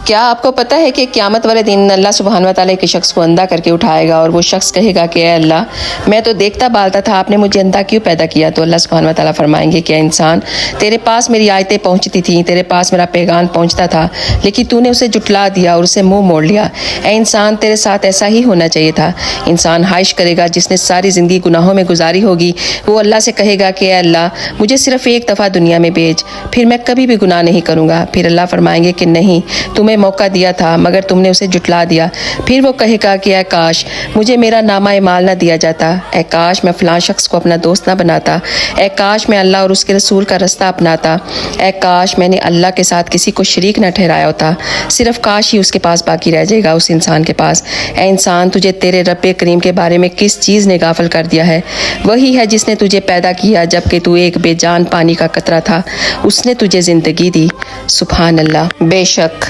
کیا آپ کو پتہ ہے کہ قیامت والے دن اللہ سبحانہ و تعالیٰ ایک شخص کو اندھا کر کے اٹھائے گا اور وہ شخص کہے گا کہ اے اللہ میں تو دیکھتا بالتا تھا، آپ نے مجھے اندھا کیوں پیدا کیا؟ تو اللہ سبحانہ و تعالیٰ فرمائیں گے کہ اے انسان تیرے پاس میری آیتیں پہنچتی تھیں، تیرے پاس میرا پیغام پہنچتا تھا، لیکن تو نے اسے جھٹلا دیا اور اسے منہ موڑ لیا۔ اے انسان تیرے ساتھ ایسا ہی ہونا چاہیے تھا۔ انسان خواہش کرے گا جس نے ساری زندگی گناہوں میں گزاری ہوگی، وہ اللہ سے کہے گا کہ اے اللہ مجھے صرف ایک دفعہ دنیا میں بھیج، پھر میں کبھی بھی گناہ نہیں کروں گا۔ پھر اللہ فرمائیں گے کہ نہیں، تمہیں موقع دیا تھا مگر تم نے اسے جھٹلا دیا۔ پھر وہ کہے گا کہ اے کاش مجھے میرا نامہ اعمال نہ دیا جاتا، اے کاش میں فلاں شخص کو اپنا دوست نہ بناتا، اے کاش میں اللہ اور اس کے رسول کا رستہ اپناتا، اے کاش میں نے اللہ کے ساتھ کسی کو شریک نہ ٹھہرایا ہوتا۔ صرف کاش ہی اس کے پاس باقی رہ جائے گا، اس انسان کے پاس۔ اے انسان تجھے تیرے رب کریم کے بارے میں کس چیز نے غافل کر دیا ہے؟ وہی ہے جس نے تجھے پیدا کیا جبکہ تو ایک بے جان پانی کا قطرہ تھا، اس نے تجھے زندگی دی۔ سبحان اللہ۔ بے شک